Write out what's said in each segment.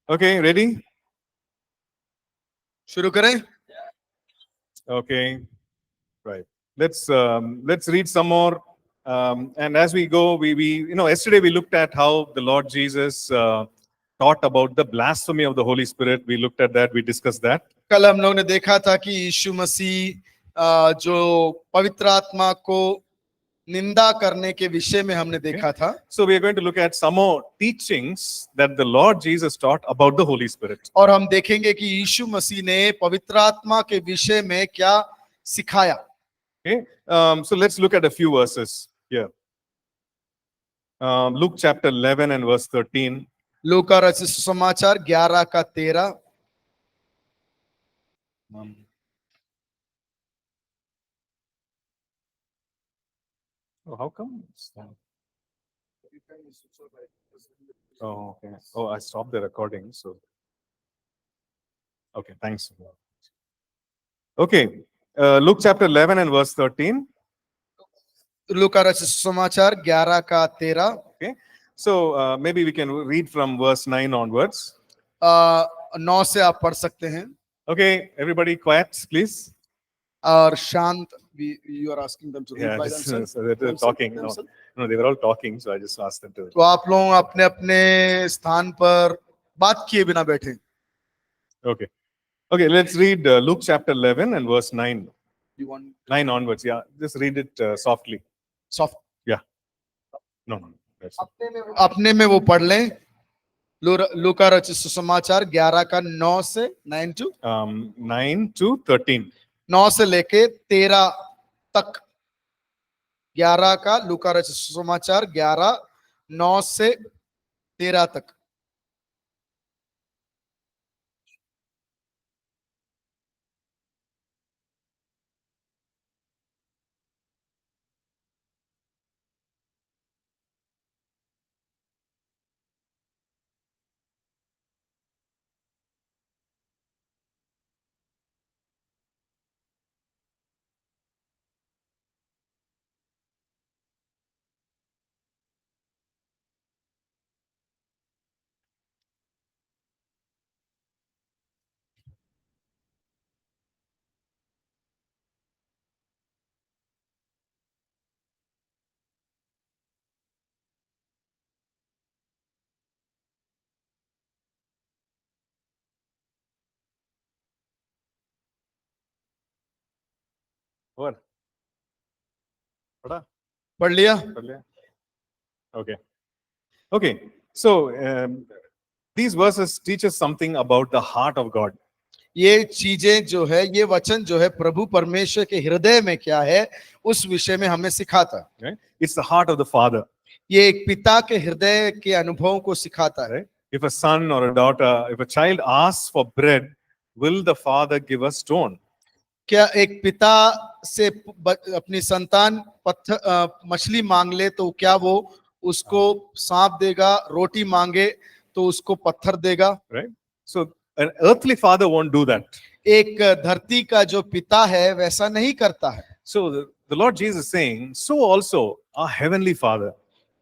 Okay, ready? शुरू करें. Okay, right. Let's read some more. And as we go, yesterday we looked at how the Lord Jesus taught about the blasphemy of the Holy Spirit. We looked at that. We discussed that. कल हम लोगों ने देखा था कि यीशु मसीह जो पवित्र आत्मा को निंदा करने के विषय में हमने देखा था. So we are going to look at some more teachings that the Lord Jesus taught about the Holy Spirit. और हम देखेंगे कि यीशु मसीह ने पवित्र आत्मा के विषय में क्या सिखाया. Okay, so let's look at a few verses here. Luke chapter 11 and verse 13. लूका रचित सुसमाचार 11 का 13. Oh, how come? Oh, okay. Oh, I stopped the recording. So, okay, thanks. Okay, Luke chapter 11 and verse 13. लूका रचित सुसमाचार 11 का 13. Okay, so maybe we can read from verse 9 onwards. 9 से आप पढ़ सकते हैं. Okay, everybody quiet, please. और शांत. You are asking them to read by themselves. So they're talking. No, they were all talking, so I just asked them to. तो आप लोग अपने अपने स्थान पर बात किए बिना बैठे. Okay, okay, let's read Luke chapter 11 and verse 9. You want 9 onwards, yeah. Just read it softly. soft. Yeah. No. That's अपने में वो पढ़ लें. लूका रचित सुसमाचार 11 का 9 से 9 to 9 to 13. 9 से लेके 13 तक. 11 का लूका रचित सुसमाचार 11 9 से 13 तक. What? पढ़ लिया. Okay. Okay. So these verses teach us something about the heart of God. ये चीजें जो है, ये वचन जो है प्रभु परमेश्वर के हृदय में क्या है उस विषय में हमें सिखाता. Right? It's the heart of the Father. ये एक पिता के हृदय के अनुभवों को सिखाता है. If a son or a daughter, if a child asks for bread, will the father give a stone? क्या एक पिता से अपनी संतान मछली मांग ले तो क्या वो उसको सांप देगा? रोटी मांगे तो उसको पत्थर देगा? Right? So an earthly father won't do that. एक धरती का जो पिता है वैसा नहीं करता है. So the Lord Jesus is saying, so also our heavenly Father.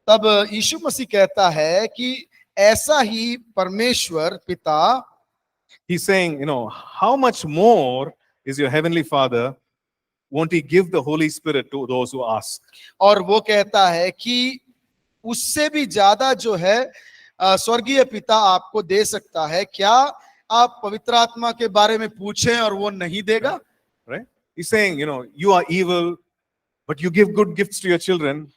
तब यीशु मसीह कहता है कि ऐसा ही परमेश्वर पिता. He's saying, how much more is your heavenly Father? Won't he give the Holy Spirit to those who ask? और वो कहता है कि उससे भी ज्यादा जो है स्वर्गीय पिता आपको दे सकता है. क्या आप पवित्र आत्मा के बारे में पूछें और वो नहीं देगा? Right? He's saying, you are evil, but you give good gifts to your children.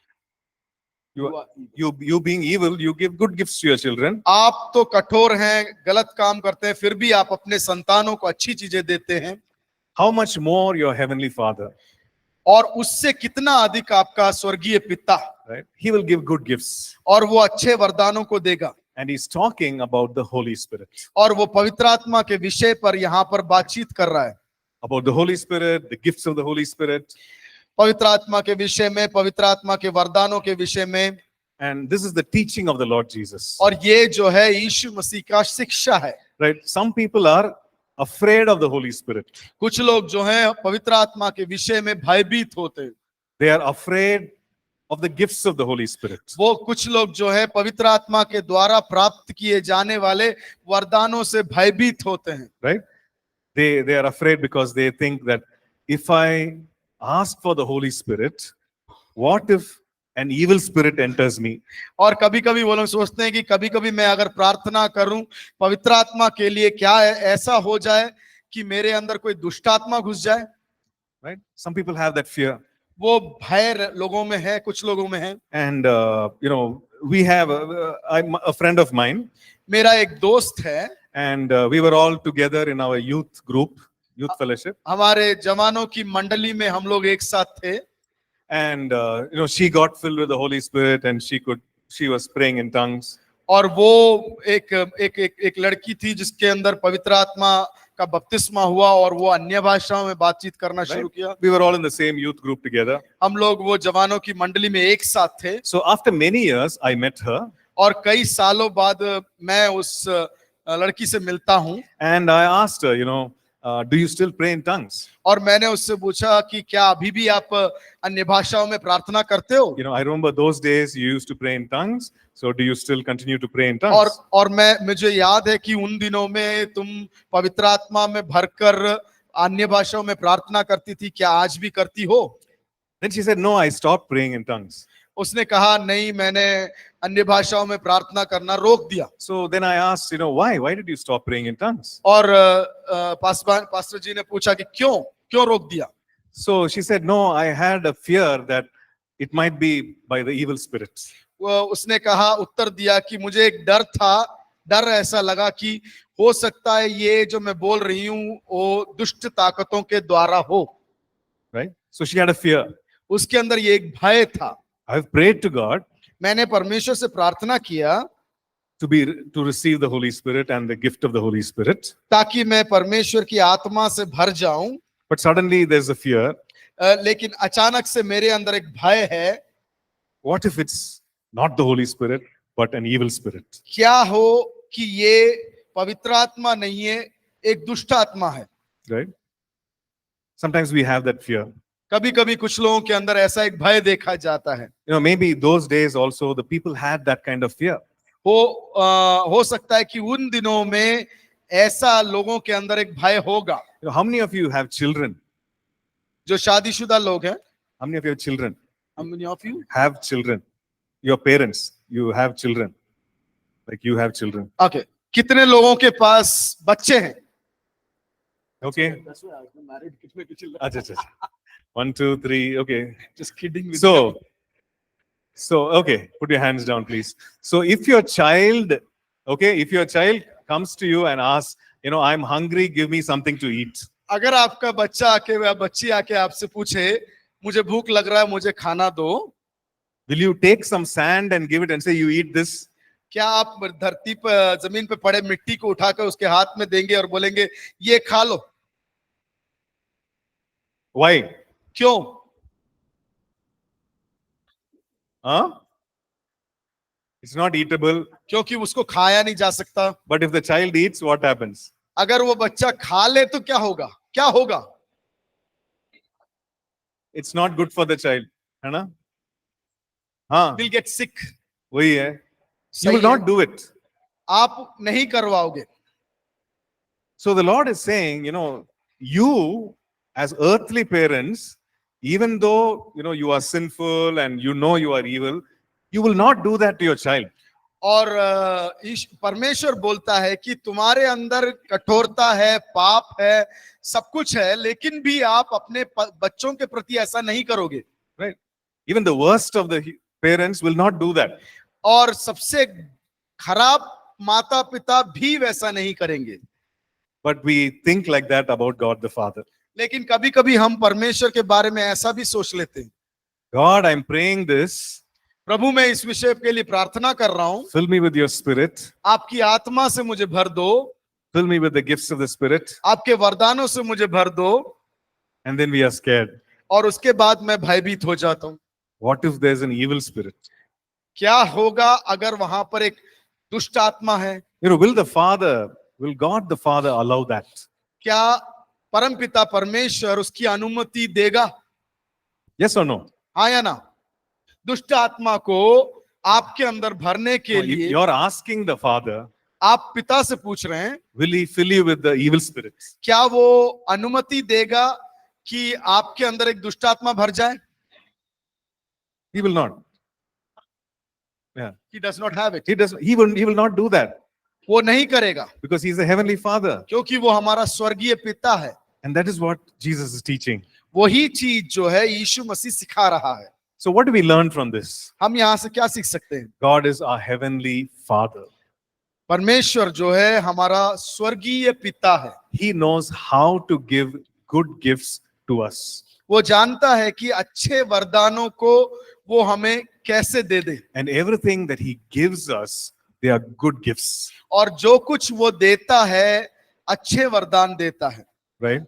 You being evil, you give good gifts to your children. आप तो कठोर हैं, गलत काम करते हैं, फिर भी आप अपने संतानों को अच्छी चीजें देते हैं. How much more your heavenly Father? और उससे कितना अधिक आपका स्वर्गीय पिता. Right? He will give good gifts. और वो अच्छे वरदानों को देगा. And he's talking about the Holy Spirit. और वो पवित्र आत्मा के विषय पर यहाँ पर बातचीत कर रहा है. About the Holy Spirit, the gifts of the Holy Spirit. पवित्र आत्मा के विषय में, पवित्र आत्मा के वरदानों के विषय में. And this is the teaching of the Lord Jesus. और ये जो है यीशु मसीह का शिक्षा है. Right? Some people are afraid of the Holy Spirit. कुछ लोग जो हैं पवित्र आत्मा के विषय में भयभीत होते हैं. They are afraid of the gifts of the Holy Spirit. वो कुछ लोग जो है पवित्र आत्मा के द्वारा प्राप्त किए जाने वाले वरदानों से भयभीत होते हैं, Right? They are afraid because they think that if I ask for the Holy Spirit, what if an evil spirit enters me? और कभी कभी वो लोग सोचते हैं कि कभी कभी मैं अगर प्रार्थना करूं पवित्र आत्मा के लिए, क्या ऐसा हो जाए कि मेरे अंदर कोई दुष्ट आत्मा घुस जाए। Right? Some people have that fear. वो भय लोगों में है, कुछ लोगों में है। And, we have a friend of mine, मेरा एक दोस्त है, and we were all together in our youth group, youth fellowship. हमारे जवानों की मंडली में हम लोग एक साथ थे, And, she got filled with the Holy Spirit and she was praying in tongues. और वो एक लड़की थी जिसके अंदर पवित्र आत्मा का बपतिस्मा हुआ और वो अन्य भाषाओं में बातचीत करना शुरू किया। We were all in the same youth group together. हम लोग वो जवानों की मंडली में एक साथ थे, So after many years, I met her और कई सालों बाद मैं उस लड़की से मिलता हूँ, and I asked her, do you still pray in tongues? और मैंने उससे पूछा कि क्या अभी भी आप अन्य भाषाओं में प्रार्थना करते हो? I remember those days you used to pray in tongues. So do you still continue to pray in tongues? और मुझे याद है कि उन दिनों में तुम पवित्र आत्मा में भरकर अन्य भाषाओं में प्रार्थना करती थी, क्या आज भी करती हो? Then she said, no, I stopped praying in tongues. उसने कहा नहीं, मैंने अन्य भाषाओं में प्रार्थना करना रोक दिया। So then I asked, why? Why did you stop praying in tongues? और पास्टर जी ने पूछा कि क्यों रोक दिया? So she said, no, I had a fear that it might be by the evil spirits. उसने कहा, उत्तर दिया कि मुझे एक डर ऐसा लगा कि हो सकता है ये जो मैं बोल रही हूँ वो दुष्ट ताकतों के द्वारा हो। Right? So she had a fear. उसके अंदर ये एक भय था। I've prayed to God मैंने परमेश्वर से प्रार्थना किया to receive the Holy Spirit and the gift of the Holy Spirit. ताकि मैं परमेश्वर की आत्मा से भर जाऊं, But suddenly there's a fear. लेकिन अचानक से मेरे अंदर एक भय है, What if it's not the Holy Spirit, but an evil spirit? क्या हो कि ये पवित्र आत्मा नहीं है, एक दुष्ट आत्मा है। Right? Sometimes we have that fear. कभी कभी कुछ लोगों के अंदर ऐसा एक भय देखा जाता है। Maybe those days also the people had that kind of fear. हो सकता है कि उन दिनों में ऐसा लोगों के अंदर एक भय होगा। How many of you have children? जो शादीशुदा लोग हैं, How many of you have children? how many of you? Have children? Your parents, you have children. Like you have children. Okay. कितने लोगों के पास बच्चे हैं? Okay. Acha, acha, acha. 1, 2, 3. Okay. Just kidding with So, okay. Put your hands down, please. So if your child comes to you and asks, I'm hungry, give me something to eat. अगर आपका बच्चा आके या बच्ची आके आपसे पूछे मुझे भूख लग रहा है, मुझे खाना दो, will you take some sand and give it and say, you eat this? क्या आप धरती पर जमीन पे पड़े मिट्टी को उठाकर उसके हाथ में देंगे और बोलेंगे ये खा लो? Why? क्यों? It's not eatable. क्योंकि उसको खाया नहीं जा सकता। But if the child eats, what happens? अगर वो बच्चा खा ले तो क्या होगा? It's not good for the child, है ना? हाँ, Will get sick. वही है. You सही will है। not do it. आप नहीं करवाओगे। So the Lord is saying, you as earthly parents, even though you are sinful and you are evil, you will not do that to your child. और परमेश्वर बोलता है कि तुम्हारे अंदर कठोरता है, पाप है, सब कुछ है, लेकिन भी आप अपने बच्चों के प्रति ऐसा नहीं करोगे। Right? Even the worst of the parents will not do that. और सबसे खराब माता पिता भी वैसा नहीं करेंगे। But we think like that about God the Father. लेकिन कभी कभी हम परमेश्वर के बारे में ऐसा भी सोच लेते हैं, God, I'm praying this. प्रभु मैं इस विषय के लिए प्रार्थना कर रहा हूं, Fill me with your spirit. आपकी आत्मा से मुझे भर दो, Fill me with the gifts of the Spirit. आपके वरदानों से मुझे भर दो। And then we are scared. और उसके बाद मैं भयभीत हो जाता हूं। What if there's an evil spirit? क्या होगा अगर वहां पर एक दुष्ट आत्मा है? Will God the Father allow that? क्या परमपिता परमेश्वर उसकी अनुमति देगा? Yes or no? हाँ या ना? दुष्ट आत्मा को आपके अंदर भरने के लिए You're asking the Father, आप पिता से पूछ रहे हैं, will He fill you with the evil spirits? क्या वो अनुमति देगा कि आपके अंदर एक दुष्ट आत्मा भर जाए? He will not. Yeah, He does not have it. He does. He will not do that वो नहीं करेगा, because He's the heavenly Father, क्योंकि वो हमारा स्वर्गीय पिता है। and that is what Jesus is teaching. वही चीज जो है यीशु मसीह सिखा रहा है। So what do we learn from this? हम यहाँ से क्या सीख सकते हैं? God is our heavenly Father. परमेश्वर जो है हमारा स्वर्गीय पिता है। He knows how to give good gifts to us. वो जानता है कि अच्छे वरदानों को वो हमें कैसे दे दे, And everything that He gives us, they are good gifts, और जो कुछ वो देता है अच्छे वरदान देता है। right?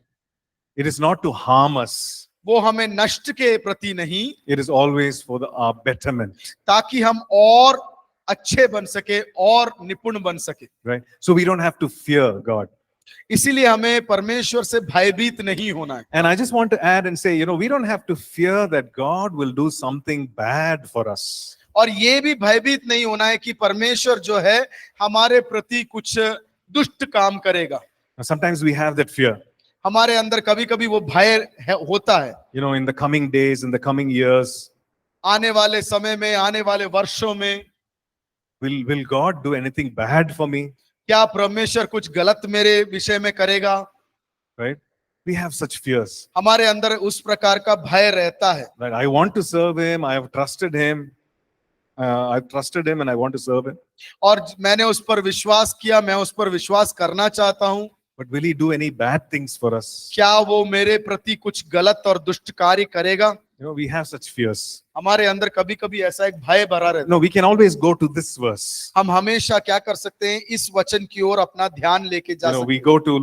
It is not to harm us. वो हमें नष्ट के प्रति नहीं, It is always for our betterment, ताकि हम और अच्छे बन सके और निपुण बन सके। right? So we don't have to fear God. इसीलिए हमें परमेश्वर से भयभीत नहीं होना है। And I just want to add and say, we don't have to fear that God will do something bad for us. और ये भी भयभीत नहीं होना है कि परमेश्वर जो है हमारे प्रति कुछ दुष्ट काम करेगा। Now, sometimes we have that fear. हमारे अंदर कभी कभी वो भय होता है। In the coming days, in the coming years, आने वाले समय में, आने वाले वर्षों में will God do anything bad for me? क्या परमेश्वर कुछ गलत मेरे विषय में करेगा? Right? We have such fears. हमारे अंदर उस प्रकार का भय रहता है। Right? I want to serve Him. I have trusted Him. I've trusted Him and I want to serve Him. और मैंने उस पर विश्वास किया, मैं उस पर विश्वास करना चाहता हूँ। But will He do any bad things for us? क्या वो मेरे प्रति कुछ गलत और दुष्ट कार्य करेगा? We have such fears. हमारे अंदर कभी कभी ऐसा एक भय भरा रहता है। No, we can always go to this verse. हम हमेशा क्या कर सकते हैं? इस वचन की ओर अपना ध्यान लेके जा सकते We go to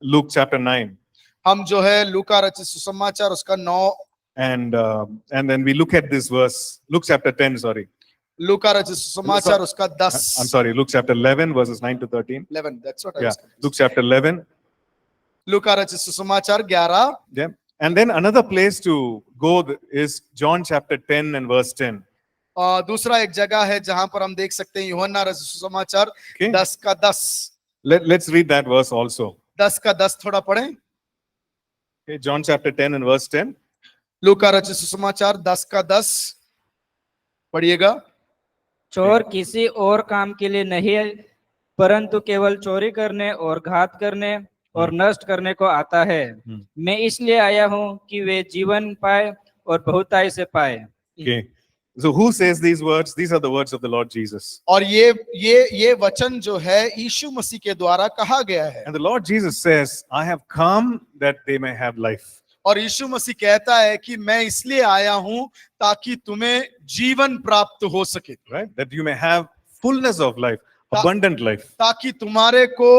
Luke chapter 9. हैं। हम जो है लूका रचित सुसमाचार उसका 9 And then we look at this verse, Luke chapter 10, sorry. लूका रचित सुसमाचार उसका 10 I'm sorry, Luke chapter 11, verses 9 to 13. 11, that's what I Yeah, was confused. Luke chapter 11. लूका रचित सुसमाचार 11। Yeah. And then another place to go is John chapter 10 and verse 10. और दूसरा एक जगह है जहां पर हम देख सकते हैं यूहन्ना रचित सुसमाचार Okay. 10 का 10। Let's read that verse also. 10 का 10 थोड़ा पढ़ें। Okay, John chapter 10 and verse 10. लूका रचित सुसमाचार 10 का 10 पढ़िएगा। चोर किसी और काम के लिए नहीं है, परंतु केवल चोरी करने और घात करने और नष्ट करने को आता है। मैं इसलिए आया हूं कि वे जीवन पाए और बहुताई से पाए। Okay. So who says these words? These are the words of the Lord Jesus. और ये वचन जो है यीशु मसीह के द्वारा कहा गया है। And the Lord Jesus says, I have come that they may have life. और यीशु मसीह कहता है कि मैं इसलिए आया हूं ताकि तुम्हें जीवन प्राप्त हो सके, Right? That you may have fullness of life, abundant life. ताकि तुम्हारे को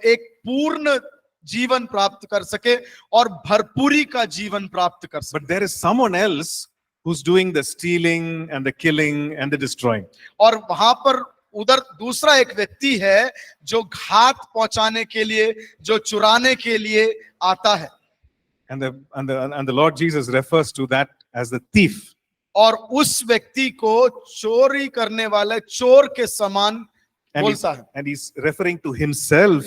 एक पूर्ण जीवन प्राप्त कर सके और भरपूरी का जीवन प्राप्त कर सके। But there is someone else who's doing the stealing and the killing and the destroying. और वहां पर उधर दूसरा एक व्यक्ति है जो घात पहुंचाने के लिए, जो चुराने के लिए आता है। And the Lord Jesus refers to that as the thief. और उस व्यक्ति को चोरी करने वाले चोर के समान बोलता है। And he's referring to himself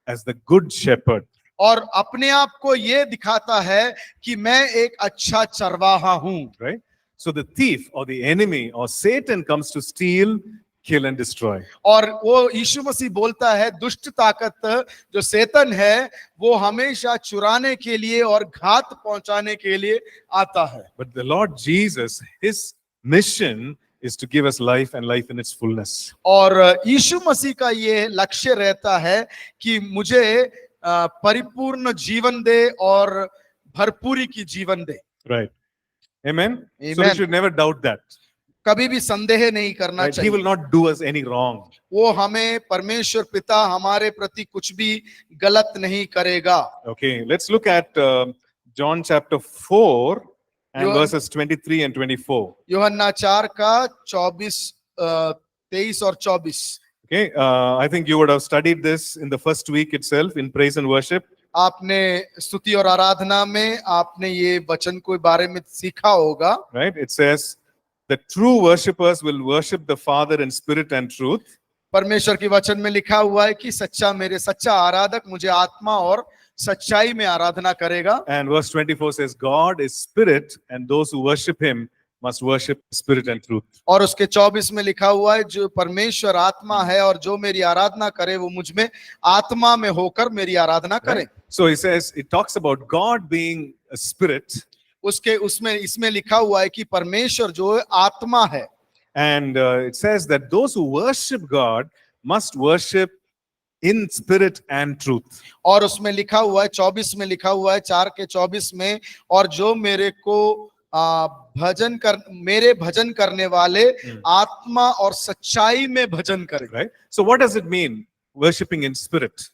as the good shepherd. और अपने आप को ये दिखाता है कि मैं एक अच्छा चरवाहा हूं। Right? So the thief or the enemy or Satan comes to steal, kill and destroy. और वो यीशु मसीह बोलता है दुष्ट ताकत जो शैतान है वो हमेशा चुराने के लिए और घात पहुंचाने के लिए आता है। But the Lord Jesus, his mission is to give us life and life in its fullness. और यीशु मसीह का ये लक्ष्य रहता है कि मुझे परिपूर्ण जीवन दे और भरपूरी की जीवन दे। Right. Amen. So we Amen. should never doubt that. कभी भी संदेह नहीं करना Right? He चाहिए। will not do us any wrong. वो हमें परमेश्वर पिता हमारे प्रति कुछ भी गलत नहीं करेगा। Okay, let's look at John chapter 4 and You- verses 23 and 24. यूहन्ना 4 का 23 और 24। Okay, I think you would have studied this in the first week itself in praise and worship. आपने स्तुति और आराधना में आपने ये वचन के बारे में सीखा होगा। Right? It says, The true worshippers will worship the Father in spirit and truth. परमेश्वर के वचन में लिखा हुआ है कि सच्चा आराधक मुझे आत्मा और सच्चाई में आराधना करेगा। And verse 24 says, God is spirit, and those who worship him must worship spirit and truth. और उसके 24 में लिखा हुआ है जो परमेश्वर आत्मा है और जो मेरी आराधना करे वो मुझ में आत्मा में होकर मेरी आराधना करे। Right? So he says, it talks about God being a spirit. इसमें लिखा हुआ है कि परमेश्वर जो है आत्मा है। And it says that those who worship God must worship in spirit and truth. और उसमें लिखा हुआ है 24 में लिखा हुआ है 4 के 24 में, और जो मेरे भजन करने वाले आत्मा और सच्चाई में भजन करें। Right? So what does it mean, worshiping in spirit?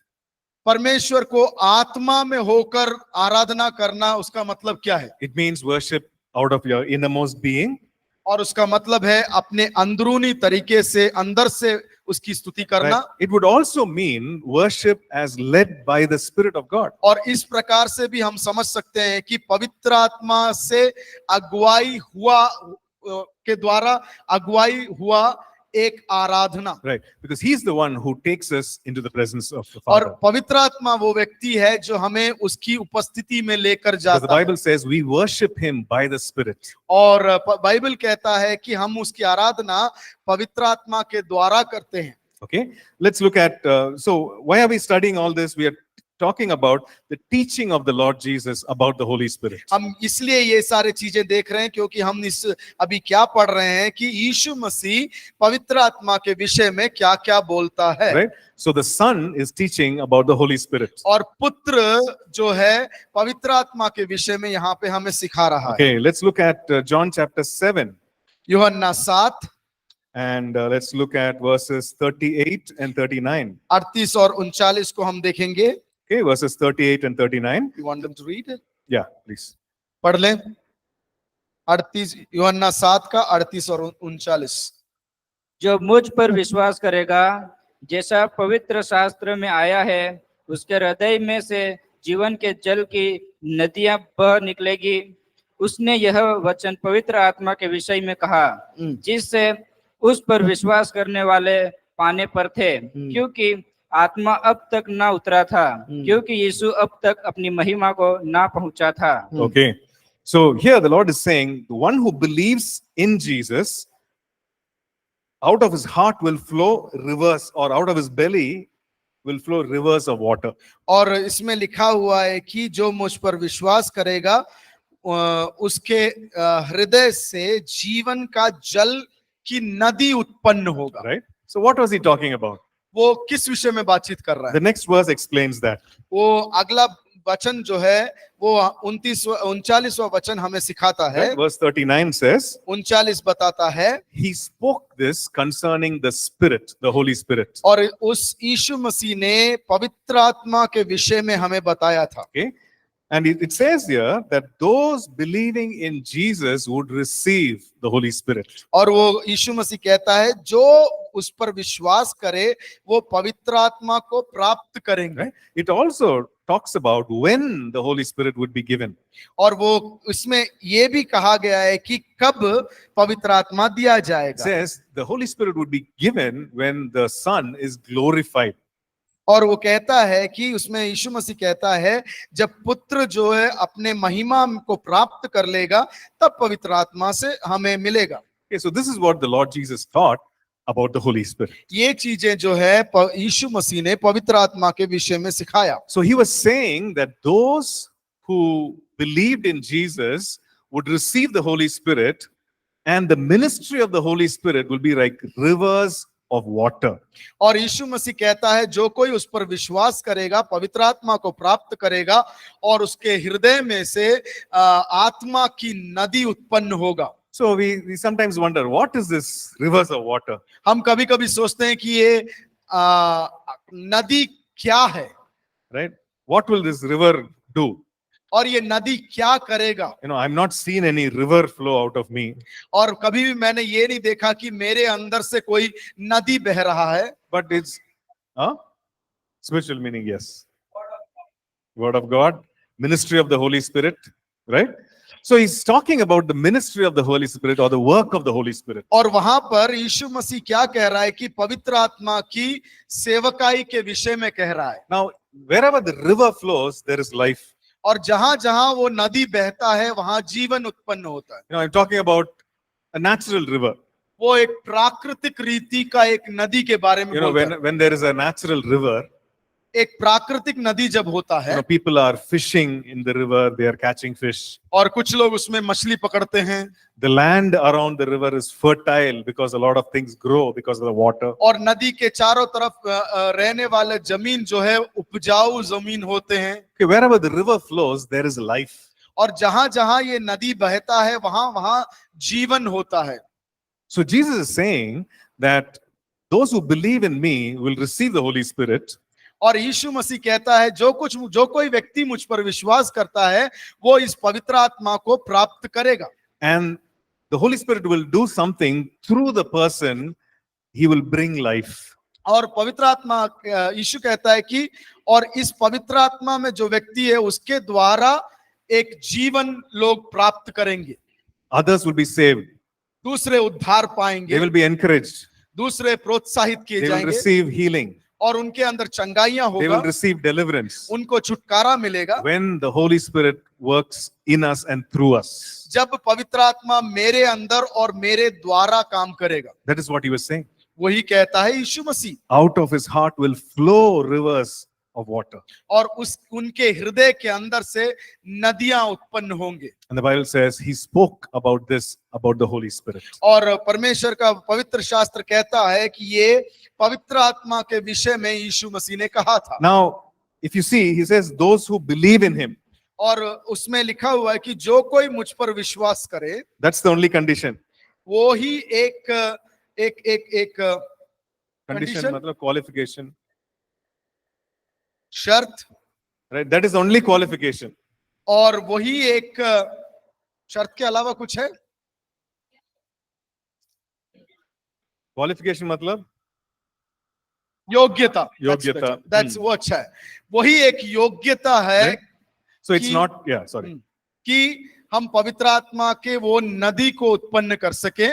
परमेश्वर को आत्मा में होकर आराधना करना, उसका मतलब क्या है? It means worship out of your innermost being. और उसका मतलब है अपने अंदरूनी तरीके से अंदर से उसकी स्तुति करना। Right? It would also mean worship as led by the Spirit of God. और इस प्रकार से भी हम समझ सकते हैं कि पवित्र आत्मा से अगुवाई हुआ एक आराधना। Right? Because he's the one who takes us into the presence of the और Father. पवित्र आत्मा वो व्यक्ति है जो हमें उसकी उपस्थिति में लेकर Because the जाता है। Bible says we worship him by the Spirit. और बाइबल कहता है कि हम उसकी आराधना पवित्र आत्मा के द्वारा करते हैं। Okay, let's look at, so why are we studying all this? We are talking about the teaching of the Lord Jesus about the Holy Spirit. हम इसलिए ये सारे चीजें देख रहे हैं क्योंकि हम अभी क्या पढ़ रहे हैं कि यीशु मसीह पवित्र आत्मा के विषय में क्या क्या बोलता है। Right? So the Son is teaching about the Holy Spirit. और पुत्र जो है पवित्र आत्मा के विषय में यहाँ पे हमें सिखा रहा है। Okay, let's look at John chapter 7. यूहन्ना 7 And let's look at verses 38 and 39. 38 और 39 को हम देखेंगे। Okay, verses 38 and 39. You want them to read it? Yeah, please. पढ़ लें। 38 यूहन्ना 7 का 38 और 39। जो मुझ पर विश्वास करेगा, जैसा पवित्र शास्त्र में आया है, उसके हृदय में से जीवन के जल की नदियां बह निकलेगी। उसने यह वचन पवित्र आत्मा के विषय में कहा, जिससे उस पर विश्वास करने वाले पाने पर थे, क्योंकि आत्मा अब तक ना उतरा था, क्योंकि यीशु अब तक अपनी महिमा को ना पहुंचा था। Okay, so here the Lord is saying, the one who believes in Jesus, out of his heart will flow rivers, or out of his belly will flow rivers of water. और इसमें लिखा हुआ है कि जो मुझ पर विश्वास करेगा उसके हृदय से जीवन का जल की नदी उत्पन्न होगा। Right? So what was he talking about? वो किस विषय में बातचीत कर रहा है? The next verse explains that. वो अगला वचन जो है वो 39वां वचन हमें सिखाता है। Right? Verse 39 says, 39 बताता है, he spoke this concerning the Spirit, the Holy Spirit. और उस यीशु मसीह ने पवित्र आत्मा के विषय में हमें बताया था। Okay? And it says here that those believing in Jesus would receive the Holy Spirit. और वो यीशु मसीह कहता है जो उस पर विश्वास करे वो पवित्र आत्मा को प्राप्त करेंगे। Right? It also talks about when the Holy Spirit would be given. और वो इसमें ये भी कहा गया है कि कब पवित्र आत्मा दिया It जाएगा। says the Holy Spirit would be given when the Son is glorified. और वो कहता है कि उसमें यीशु मसीह कहता है जब पुत्र जो है अपने महिमा को प्राप्त कर लेगा तब पवित्र आत्मा से हमें मिलेगा। Okay, so this is what the Lord Jesus taught about the Holy Spirit. ये चीजें जो है यीशु मसीह ने पवित्र आत्मा के विषय में सिखाया। So he was saying that those who believed in Jesus would receive the Holy Spirit, and the ministry of the Holy Spirit will be like rivers of water. और यीशु मसीह कहता है जो कोई उस पर विश्वास करेगा पवित्र आत्मा को प्राप्त करेगा और उसके हृदय में से आत्मा की नदी उत्पन्न होगा। So we sometimes wonder, what is this rivers of water? हम कभी कभी सोचते हैं कि ये नदी क्या है, Right? What will this river do? और ये नदी क्या करेगा। You know, I've not seen any river flow out of me. और कभी भी मैंने ये नहीं देखा कि मेरे अंदर से कोई नदी बह रहा है। But it's spiritual meaning, yes. Word of God, ministry of the Holy Spirit, right? So he's talking about the ministry of the Holy Spirit or the work of the Holy Spirit. और वहां पर यीशु मसीह क्या कह रहा है कि पवित्र आत्मा की सेवकाई के विषय में कह रहा है। Now, wherever the river flows, there is life. और जहां जहां वो नदी बहता है वहां जीवन उत्पन्न होता है। You know, I'm talking about a natural river. वो एक प्राकृतिक रीति का एक नदी के बारे में You know, बोलता है। when there is a natural river, एक प्राकृतिक नदी जब होता you है know, people are fishing in the river, they are catching fish. और कुछ लोग उसमें मछली पकड़ते हैं The land around the river is fertile because a lot of things grow because of the water. और नदी के चारों तरफ रहने वाले जमीन जो है उपजाऊ जमीन होते हैं। Okay, wherever the river flows, there is life. और जहां जहां ये नदी बहता है वहां वहां जीवन होता है। So Jesus is saying that those who believe in me will receive the Holy Spirit. और यीशु मसीह कहता है जो कोई व्यक्ति मुझ पर विश्वास करता है वो इस पवित्र आत्मा को प्राप्त करेगा। And the Holy Spirit will do something through the person. He will bring life. और पवित्र आत्मा यीशु कहता है कि और इस पवित्र आत्मा में जो व्यक्ति है उसके द्वारा एक जीवन लोग प्राप्त करेंगे। Others will be saved. दूसरे उद्धार They पाएंगे, will be encouraged. दूसरे प्रोत्साहित किए They will जाएंगे receive healing. और उनके अंदर चंगाइयां They will होगा, receive deliverance उनको छुटकारा मिलेगा when the Holy Spirit works in us and through us. जब पवित्र आत्मा मेरे अंदर और मेरे द्वारा काम करेगा। That is what he was saying. वही कहता है यीशु मसीह। Out of his heart will flow rivers of water. और उनके हृदय के अंदर से नदियां उत्पन्न होंगे। And the Bible says he spoke about this, about the Holy Spirit. और परमेश्वर का पवित्र शास्त्र कहता है कि ये पवित्र आत्मा के विषय में यीशु मसीह ने कहा था। Now, if you see, he says, those who believe in him. और उसमें लिखा हुआ है कि जो कोई मुझ पर विश्वास करे, That's the only condition. वो ही एक एक एक एक Condition, Condition? मतलब qualification. शर्त Right? That is the only qualification. और वही एक शर्त के अलावा कुछ है? Qualification मतलब योग्यता। योग्यता। That's वो अच्छा है। वही एक योग्यता है Right? So it's कि- not, yeah, sorry. कि हम पवित्र आत्मा के वो नदी को उत्पन्न कर सके।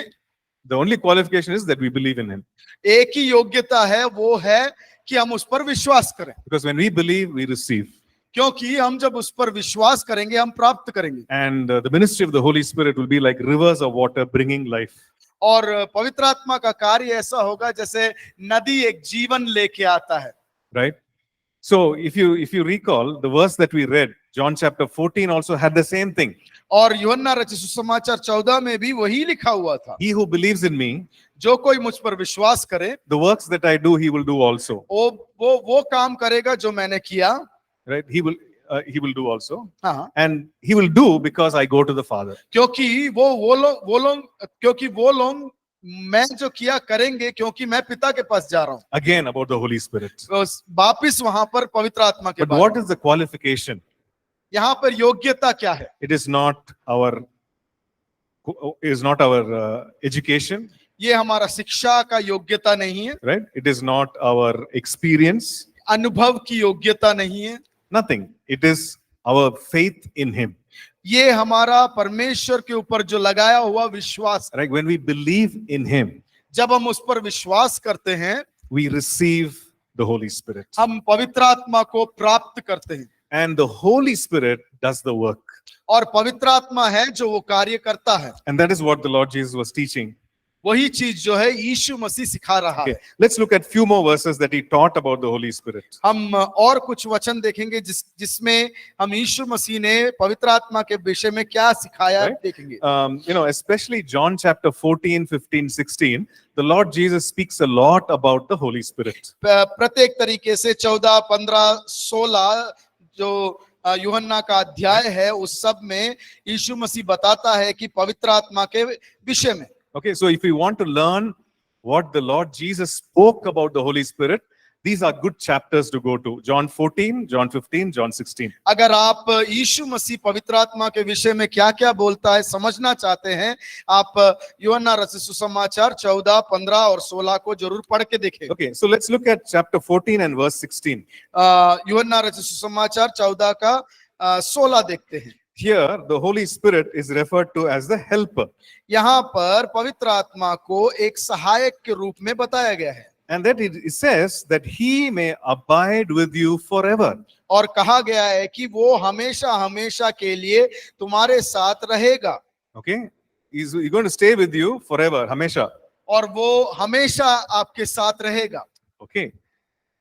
The only qualification is that we believe in him. एक ही योग्यता है, वो है कि हम उस पर विश्वास करें, Because when we believe, we receive. क्योंकि हम जब उस पर विश्वास करेंगे हम प्राप्त करेंगे। And the ministry of the Holy Spirit will be like rivers of water bringing life. और पवित्र आत्मा का कार्य ऐसा होगा जैसे नदी एक जीवन लेके आता है। Right? So if you recall the verse that we read, John chapter 14 also had the same thing. और यूहन्ना रचित सुसमाचार 14 में भी वही लिखा हुआ था, He who believes in me, जो कोई मुझ पर विश्वास करे the works that I do, he will do also. वो काम करेगा जो मैंने किया। Right? He will do also. हाँ, And he will do because I go to the Father. क्योंकि वो लोग मैं जो किया करेंगे क्योंकि मैं पिता के पास जा रहा हूँ। Again about the Holy Spirit. तो वापिस वहां पर पवित्र आत्मा के But बारे what में। is the qualification? यहाँ पर योग्यता क्या है? It is not our education, ये हमारा शिक्षा का योग्यता नहीं है, right? It is not our experience, अनुभव की योग्यता नहीं है, nothing. It is our faith in him. ये हमारा परमेश्वर के ऊपर जो लगाया हुआ विश्वास। Right? When we believe in him, जब हम उस पर विश्वास करते हैं we receive the Holy Spirit. हम पवित्र आत्मा को प्राप्त करते हैं And the Holy Spirit does the work. और पवित्र आत्मा है जो वो कार्य करता है। And that is what the Lord Jesus was teaching. वही चीज जो है यीशु मसीह सिखा रहा Okay. है। Let's look at few more verses that he taught about the Holy Spirit. हम और कुछ वचन देखेंगे जिसमें हम यीशु मसीह ने पवित्र आत्मा के विषय में क्या सिखाया Right? देखेंगे। Especially John chapter 14, 15, 16, the Lord Jesus speaks a lot about the Holy Spirit. प्रत्येक तरीके से 14, 15, 16 जो यूहन्ना का अध्याय है उस सब में यीशु मसीह बताता है कि पवित्र आत्मा के विषय में। Okay, so if we want to learn what the Lord Jesus spoke about the Holy Spirit, these are good chapters to go to. John 14, John 15, John 16. अगर आप यीशु मसीह पवित्र आत्मा के विषय में क्या क्या बोलता है समझना चाहते हैं, आप यूहन्ना रचित सुसमाचार 14, 15 और 16 को जरूर पढ़ के देखें। Okay, so let's look at chapter 14 and verse 16. यूहन्ना रचित सुसमाचार 14 का 16 देखते हैं। here the Holy Spirit is referred to as the helper. यहाँ पर पवित्र आत्मा को एक सहायक के रूप में बताया गया है And that it says that he may abide with you forever. और कहा गया है कि वो हमेशा हमेशा के लिए तुम्हारे साथ रहेगा Okay? He's going to stay with you forever, hamesha. और वो हमेशा आपके साथ रहेगा. Okay?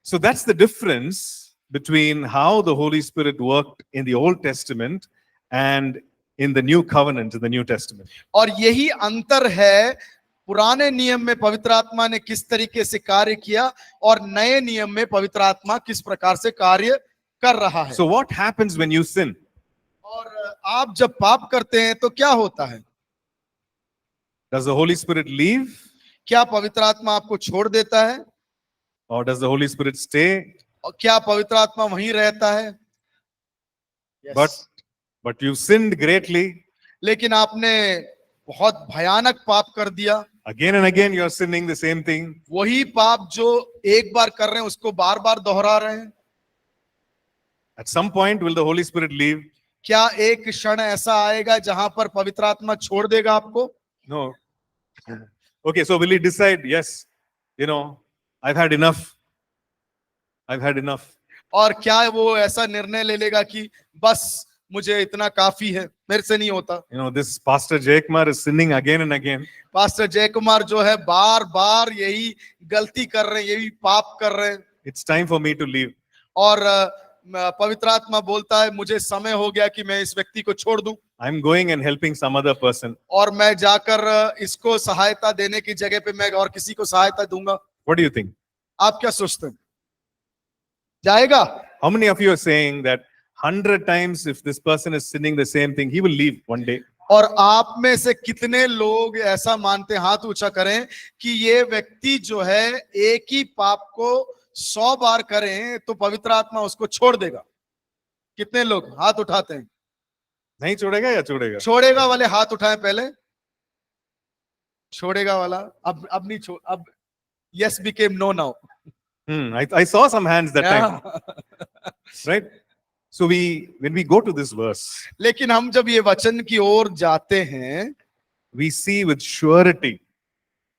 So that's the difference between how the Holy Spirit worked in the Old Testament and in the New Covenant, in the New Testament. और यही अंतर है पुराने नियम में पवित्र आत्मा ने किस तरीके से कार्य किया और नए नियम में पवित्र आत्मा किस प्रकार से कार्य कर रहा है. So what happens when you sin? और आप जब पाप करते हैं तो क्या होता है? Does the Holy Spirit leave क्या पवित्र आत्मा आपको छोड़ देता है or does the Holy Spirit stay? और क्या पवित्र आत्मा वहीं रहता है? Yes. But you sinned greatly. लेकिन आपने बहुत भयानक पाप कर दिया. Again and again you are sinning the same thing. वही पाप जो एक बार कर रहे हैं उसको बार बार दोहरा रहे हैं. At some point will the Holy Spirit leave? क्या एक क्षण ऐसा आएगा जहां पर पवित्र आत्मा छोड़ देगा आपको? No. Okay, so will he decide, yes, I've had enough. I've had enough. और क्या वो ऐसा निर्णय ले लेगा कि बस मुझे इतना काफी है, मेरे से नहीं होता. This Pastor Jaykumar is sinning again and again. Pastor जय कुमार जो है बार बार यही गलती कर रहे हैं, यही पाप कर रहे हैं. It's time for me to leave. और पवित्र आत्मा बोलता है मुझे समय हो गया कि मैं इस व्यक्ति को छोड़ दूं. I'm going and helping some other person. और मैं जाकर इसको सहायता देने की जगह पे मैं और किसी को सहायता दूंगा. What do you think? आप क्या सोचते हैं? जाएगा? How many of you are saying that 100 times if this person is sinning the same thing, he will leave one day? और आप में से कितने लोग ऐसा मानते हैं, हाथ ऊंचा करें, कि ये व्यक्ति जो है एक ही पाप को 100 बार करें तो पवित्र आत्मा उसको छोड़ देगा? कितने लोग हाथ उठाते हैं? नहीं छोड़ेगा या छोड़ेगा? छोड़ेगा वाले हाथ उठाएं पहले. छोड़ेगा वाला अब नहीं छोड़. अब yes became no now. I saw some hands that time. Right? So when we go to this verse, लेकिन हम जब ये वचन की ओर जाते हैं, we see with surety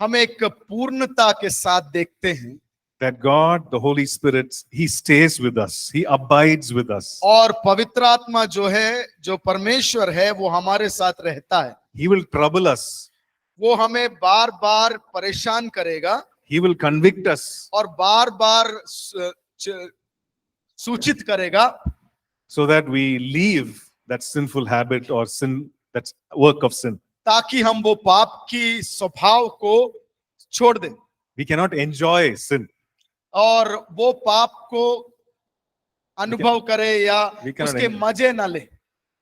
हम एक पूर्णता के साथ देखते हैं that God, the Holy Spirit, He stays with us. He abides with us. और पवित्र आत्मा जो है, जो परमेश्वर है, वो हमारे साथ रहता है. He will trouble us. वो हमें बार बार परेशान करेगा He will convict us और बार बार सूचित करेगा so that we leave that sinful habit or sin, that's work of sin. ताकि हम वो पाप की स्वभाव को छोड़ दें We cannot enjoy sin. और वो पाप को अनुभव करे या we cannot उसके enjoy. मजे ना ले.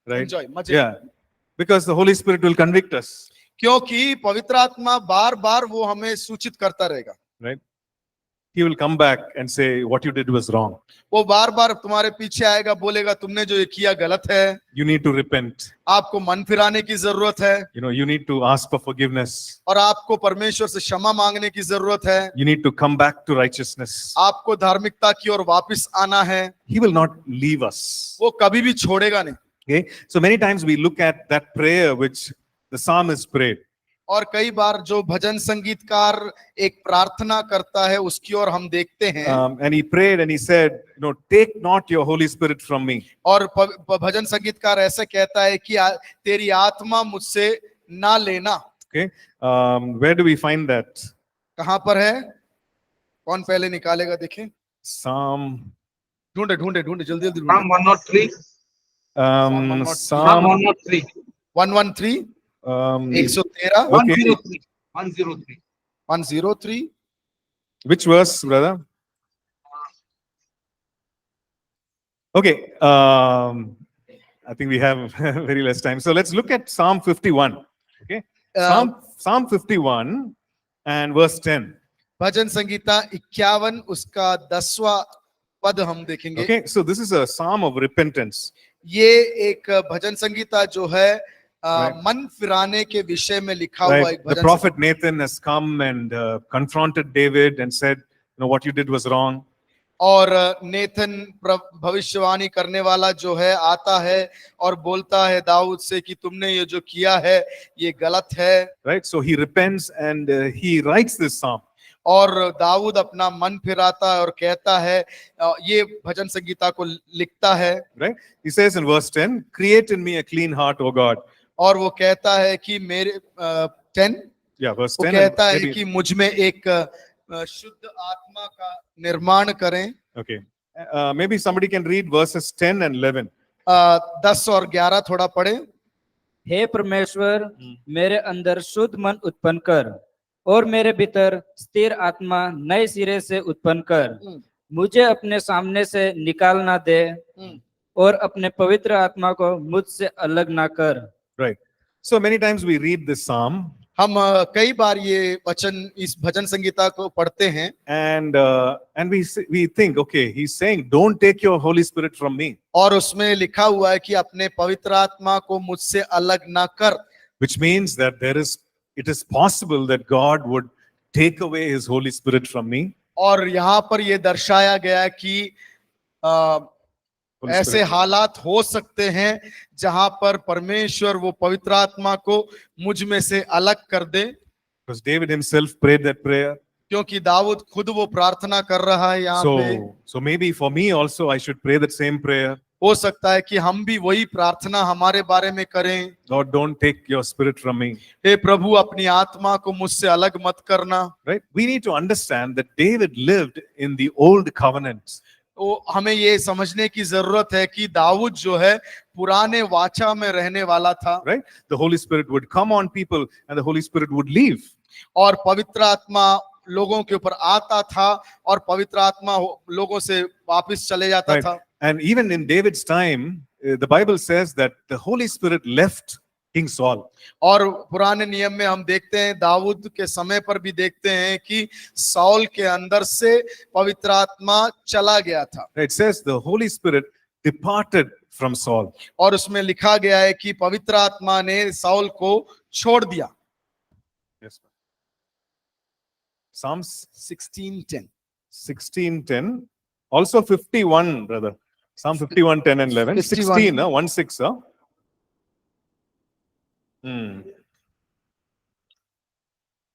Right? Enjoy, मजे. Yeah. Because the Holy Spirit will convict us. क्योंकि पवित्र आत्मा बार बार वो हमें सूचित करता रहेगा. Right? He will come back and say what you did was wrong. वो बार बार तुम्हारे पीछे आएगा, बोलेगा तुमने जो ये किया गलत है, You need to repent. आपको मन फिराने की जरूरत है, You need to ask for forgiveness. और आपको परमेश्वर से क्षमा मांगने की जरूरत है, You need to come back to righteousness. आपको धार्मिकता की ओर वापस आना है. He will not leave us. वो कभी भी छोड़ेगा नहीं. Okay? So many times we look at that prayer which the psalmist prayed. और कई बार जो भजन संगीतकार एक प्रार्थना करता है उसकी ओर हम देखते हैं. And he prayed and he said, take not your Holy Spirit from me. और भजन संगीतकार ऐसे कहता है कि तेरी आत्मा मुझसे ना लेना. Okay? Where do we find that? कहां पर है? कौन पहले निकालेगा? देखें. Psalm. ढूंढे ढूंढे ढूंढे जल्दी जल्दी. Psalm 103. Psalm. Psalm 103. 113. 113. 103. 103. 103. Which verse, brother? Okay. I think we have very less time. So let's look at Psalm 51. Okay. Psalm 51 and verse 10. भजन संगीता 51 उसका 10वां पद हम देखेंगे. Okay. So this is a psalm of repentance. ये एक भजन संगीता जो है Right. मन फिराने के विषय में लिखा हुआ Right. एक The bhajan. prophet Nathan has come and confronted David and said, what you did was wrong. और नेथन भविष्यवाणी करने वाला जो है आता है और बोलता है दाऊद से कि तुमने ये जो किया है ये गलत है। Right? So he repents and he writes this psalm. और दाऊद अपना मन फिराता है और कहता है ये भजन संगीता को लिखता है। Right? He says in verse 10, create in me a clean heart, O God. और वो कहता है कि मेरे 10 Yeah, verse वो 10. कहता है maybe- कि मुझ में एक शुद्ध आत्मा का निर्माण करें। Okay. Maybe somebody can read verses 10 and 11. 10 और 11 थोड़ा पढ़े। हे परमेश्वर, मेरे अंदर शुद्ध मन उत्पन्न कर और मेरे भीतर स्थिर आत्मा नए सिरे से उत्पन्न कर। मुझे अपने सामने से निकाल ना दे और अपने पवित्र आत्मा को मुझसे अलग ना कर। Right. So many times we read this psalm हम कई बार ये वचन इस भजन संगीता को पढ़ते हैं and we think, okay, he's saying, don't take your Holy Spirit from me, और उसमें लिखा हुआ है कि अपने पवित्र आत्मा को मुझसे अलग ना कर। which means that it is possible that God would take away his Holy Spirit from me. और यहाँ पर ये दर्शाया गया है कि Holy ऐसे Spirit. हालात हो सकते हैं जहां पर परमेश्वर वो पवित्र आत्मा को मुझ में से अलग कर दे। Because David himself prayed that prayer. क्योंकि दाऊद खुद वो प्रार्थना कर रहा है यहाँ पे। So maybe for me also I should pray that same prayer. हो सकता है कि हम भी वही प्रार्थना हमारे बारे में करें। Lord, don't take your spirit from me. हे प्रभु, अपनी आत्मा को मुझसे अलग मत करना। Right? We need to understand that David lived in the old covenant. तो हमें ये समझने की जरूरत है कि दाऊद जो है पुराने वाचा में रहने वाला था। Right? The Holy Spirit would come on people and the Holy Spirit would leave. और पवित्र आत्मा लोगों के ऊपर आता था और पवित्र आत्मा लोगों से वापस चले जाता Right. था। And even in David's time, the Bible says that the Holy Spirit left King Saul. और पुराने नियम में हम देखते हैं, दाऊद के समय पर भी देखते हैं कि साउल के अंदर से पवित्र आत्मा चला गया था। It says the Holy Spirit departed from Saul. और उसमें लिखा गया है कि पवित्र आत्मा ने साउल को छोड़ दिया। Yes. Psalms 16:10 16:10, also 51, brother. Psalm 51:10 and 11. 51. 16, 1-6.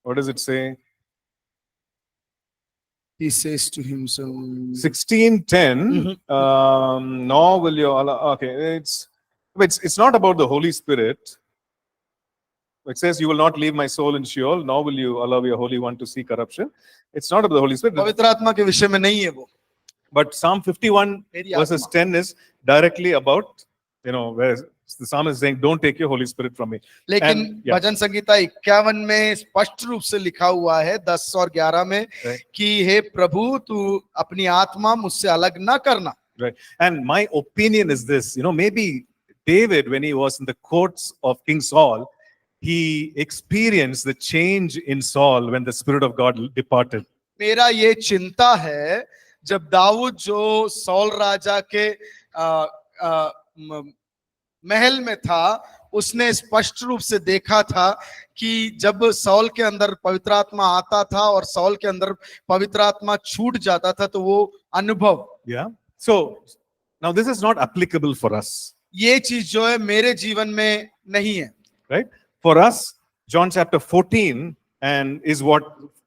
What does it say? He says to him, so 16:10. Nor will you allow. Okay, it's not about the Holy Spirit. It says, "You will not leave my soul in Sheol, nor will you allow your Holy One to see corruption." It's not about the Holy Spirit. पवित्र आत्मा के विषय में नहीं है वो। But Psalm 51 मेरी verses आत्मा। 10 is directly about, where the psalmist is saying, don't take your Holy Spirit from me. लेकिन And, yeah. भजन संगीता 51 में स्पष्ट रूप से लिखा हुआ है 10 और 11 में Right. कि हे प्रभु, तू अपनी आत्मा मुझसे अलग ना करना। Right. And my opinion is this, maybe David, when he was in the courts of King Saul, he experienced the change in Saul when the Spirit of God departed. मेरा ये चिंता है, जब दाऊद जो सौल राजा के महल में था, उसने स्पष्ट रूप से देखा था कि जब सौल के अंदर पवित्र आत्मा आता था और सौल के अंदर पवित्र आत्मा छूट जाता था, तो वो अनुभव। Yeah. So now this is not applicable for us. ये चीज जो है मेरे जीवन में नहीं है। Right? For us, John chapter 14 and is what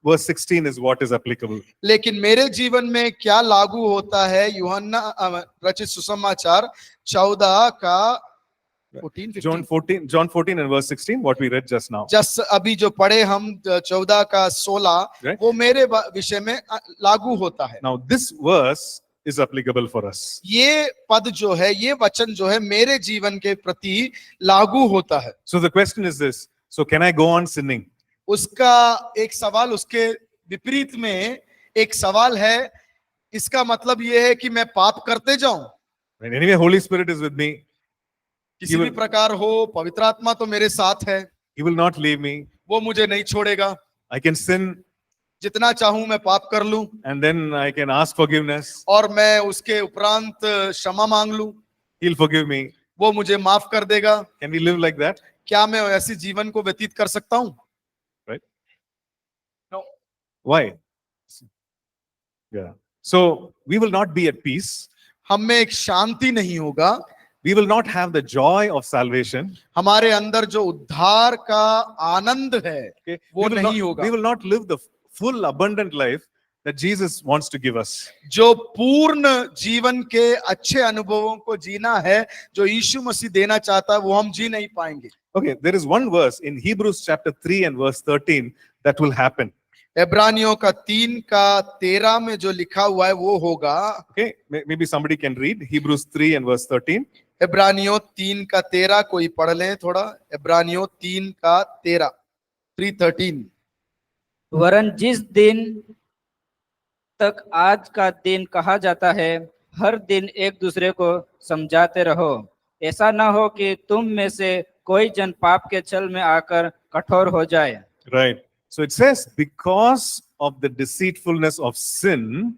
verse 16 is what is applicable. लेकिन मेरे जीवन में क्या लागू होता है, यूहन्ना रचित सुसमाचार 14 का 14 John 14 and verse 16, what we read just now. Just अभी जो पढ़े हम 14 का 16, Right. वो मेरे विषय में लागू होता है। Now this verse is applicable for us. ये पद जो है, ये वचन जो है मेरे जीवन के प्रति लागू होता है। So the question is this, so can I go on sinning? उसका एक सवाल, उसके विपरीत में एक सवाल है, इसका मतलब ये है कि मैं पाप करते जाऊं। Right? Anyway, Holy Spirit is with me. किसी भी प्रकार हो, पवित्र आत्मा तो मेरे साथ है, He will not leave me. वो मुझे नहीं छोड़ेगा। I can sin जितना चाहूं मैं पाप कर लूं and then I can ask forgiveness. और मैं उसके उपरांत क्षमा मांग लूं, He'll forgive me. वो मुझे माफ कर देगा। Can we live like that? क्या मैं ऐसी जीवन को व्यतीत कर सकता हूं? Right? No. Why? Yeah. So we will not be at peace. हम में एक शांति नहीं होगा, We will not have the joy of salvation. हमारे अंदर जो उद्धार का आनंद है Okay? वो We will नहीं not, होगा। we will not live the full abundant life that Jesus wants to give us. जो पूर्ण जीवन के अच्छे अनुभवों को जीना है जो यीशु मसीह देना चाहता है वो हम जी नहीं पाएंगे। Okay, there is one verse in Hebrews chapter 3 and verse 13 that will happen. इब्रानियों का 3 का 13 में जो लिखा हुआ है वो होगा। Okay, maybe somebody can read Hebrews 3 and verse 13. इब्रानियों 3 का 13 कोई पढ़ लें थोड़ा। इब्रानियों 3 का 13 3:13। वरन जिस दिन तक आज का दिन कहा जाता है, हर दिन एक दूसरे को समझाते रहो, ऐसा ना हो कि तुम में से कोई जन पाप के छल में आकर कठोर हो जाए। Right. So it says, because of the deceitfulness of sin,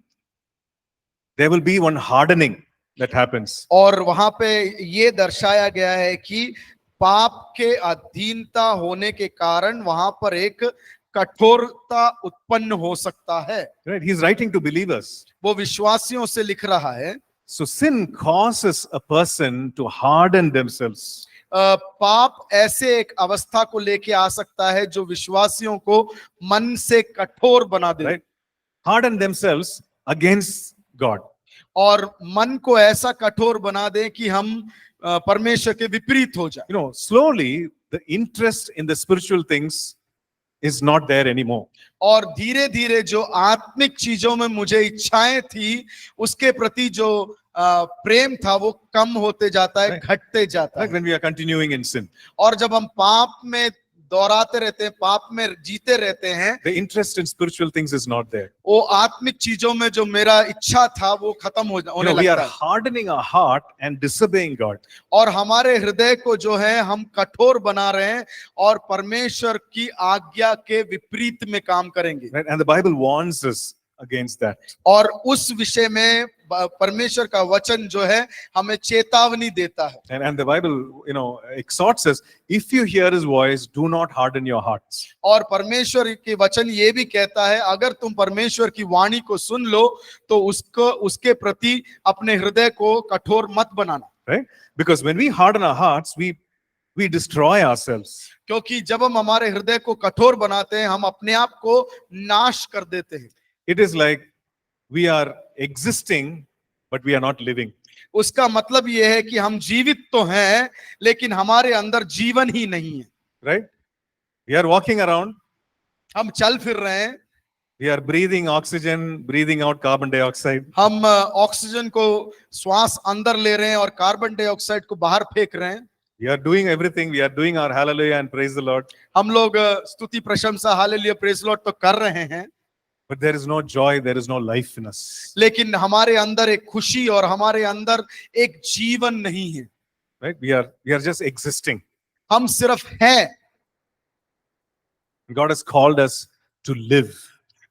there will be one hardening that happens. और वहां पे ये दर्शाया गया है कि पाप के अधीनता होने के कारण वहां पर एक कठोरता उत्पन्न हो सकता है। Right? He's writing to believers. वो विश्वासियों से लिख रहा है। So sin causes a person to harden themselves. पाप ऐसे एक अवस्था को लेके आ सकता है जो विश्वासियों को मन से कठोर बना दे। Right? Harden themselves against God. और मन को ऐसा कठोर बना दे कि हम परमेश्वर के विपरीत हो जाए। You know, slowly the interest in the spiritual things is not there anymore. और धीरे धीरे जो आत्मिक चीजों में मुझे इच्छाएं थी उसके प्रति जो प्रेम था वो कम होते जाता है, घटते जाता Like है। when we are continuing in sin, और जब हम पाप में दोहराते रहते हैं, पाप में जीते रहते हैं, the interest in spiritual things is not there. वो आत्मिक चीजों में जो मेरा इच्छा था वो खत्म You होने know, we are लगता है। hardening our heart and disobeying God. और हमारे हृदय को जो है हम कठोर बना रहे हैं और परमेश्वर की आज्ञा के विपरीत में काम करेंगे। Right? And the Bible warns us against that. और उस विषय में परमेश्वर का वचन जो है हमें चेतावनी देता है। And the Bible, you know, exhorts us, if you hear his voice, do not harden your hearts. और परमेश्वर के वचन ये भी कहता है अगर तुम परमेश्वर की वाणी को सुन लो तो उसके प्रति अपने हृदय को कठोर मत बनाना। Right? Because when we harden our hearts, we destroy ourselves. क्योंकि जब हम हमारे हृदय को कठोर बनाते हैं हम अपने आप को नाश कर देते हैं। It is like we are existing, but we are not living. उसका मतलब यह है कि हम जीवित तो हैं लेकिन हमारे अंदर जीवन ही नहीं है। Right? We are walking around, हम चल फिर रहे हैं, we are breathing oxygen, breathing out carbon dioxide. हम ऑक्सीजन को श्वास अंदर ले रहे हैं और कार्बन डाइऑक्साइड को बाहर फेंक रहे हैं। We are doing everything. We are doing our hallelujah and praise the Lord. हम लोग स्तुति प्रशंसा हालेलुया प्रेज लॉर्ड तो कर रहे हैं, But there is no joy, there is no life in us. लेकिन हमारे अंदर एक खुशी और हमारे अंदर एक जीवन नहीं है। Right? We are just existing. हम सिर्फ हैं। God has called us to live.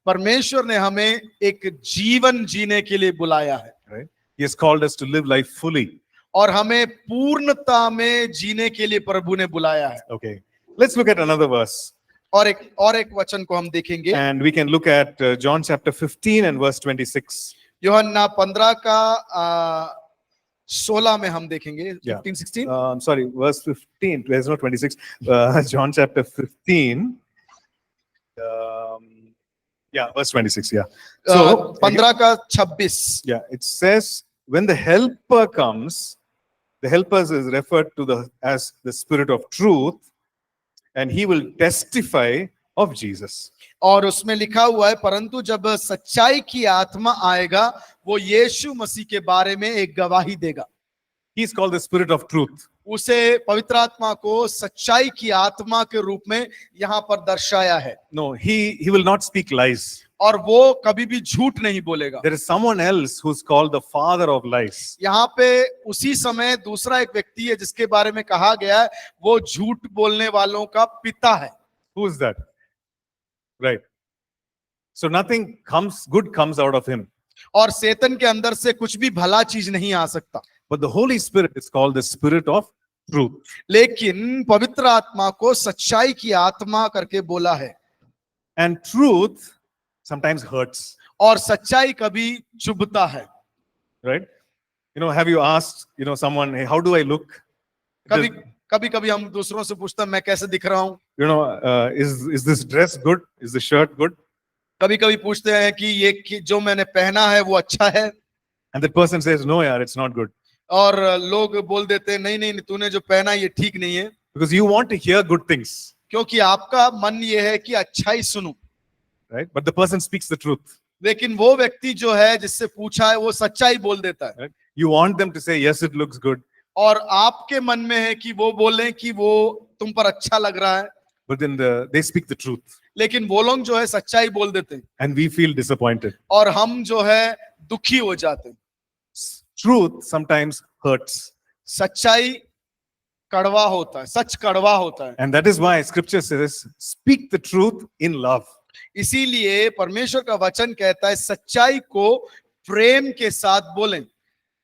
परमेश्वर ने हमें एक जीवन जीने के लिए बुलाया है। Right? He has called us to live life fully. और हमें पूर्णता में जीने के लिए प्रभु ने बुलाया है। Okay. Let's look at another verse. और एक वचन को हम देखेंगे। And we can look at John chapter 15 and verse 26. यूहन्ना 15 का 16 में हम देखेंगे। Yeah. 15, 16 Sorry, verse 15. There's no 26. John chapter 15. Verse 26. Yeah. So, 15 का 26। yeah, it says, when the helper comes, the helper is referred to as the Spirit of truth, and he will testify of Jesus. और उसमें लिखा हुआ है परंतु जब सच्चाई की आत्मा आएगा वो यीशु मसीह के बारे में एक गवाही देगा। He is called the Spirit of truth. उसे पवित्र आत्मा को सच्चाई की आत्मा के रूप में यहाँ पर दर्शाया है। No, he will not speak lies. और वो कभी भी झूठ नहीं बोलेगा। There is someone else who's called the father of lies. यहाँ पे उसी समय दूसरा एक व्यक्ति है जिसके बारे में कहा गया है वो झूठ बोलने वालों का पिता है। Who is that? Right. So nothing good comes out of him. और शैतान के अंदर से कुछ भी भला चीज नहीं आ सकता। But the Holy Spirit is called the Spirit of truth. लेकिन पवित्र आत्मा को सच्चाई की आत्मा करके बोला है। And truth sometimes hurts. और सच्चाई कभी चुभता है। right? Have you asked, someone, hey, how do I look? कभी Does- कभी कभी हम दूसरों से पूछते हैं मैं कैसे दिख रहा हूँ। is this dress good? Is the shirt good? कभी कभी पूछते हैं कि जो मैंने पहना है वो अच्छा है, And that person says, no, yaar, it's not good. और लोग बोल देते हैं नहीं नहीं तूने जो पहना ये ठीक नहीं है, Because you want to hear good things, क्योंकि आपका मन ये है कि अच्छा ही सुनूं। right? But the person speaks the truth. लेकिन वो व्यक्ति जो है जिससे पूछा है वो सच्चाई बोल देता है, Right? You want them to say, yes, it looks good. और आपके मन में है कि वो बोलें कि वो तुम पर अच्छा लग रहा है, But then they speak the truth. लेकिन वो लोग जो है सच्चाई बोल देते हैं And we feel disappointed. और हम जो है दुखी हो जाते हैं। Truth sometimes hurts. सच्चाई कड़वा होता है, सच कड़वा होता है। And that is why scripture says, speak the truth in love. इसीलिए परमेश्वर का वचन कहता है सच्चाई को प्रेम के साथ बोलें,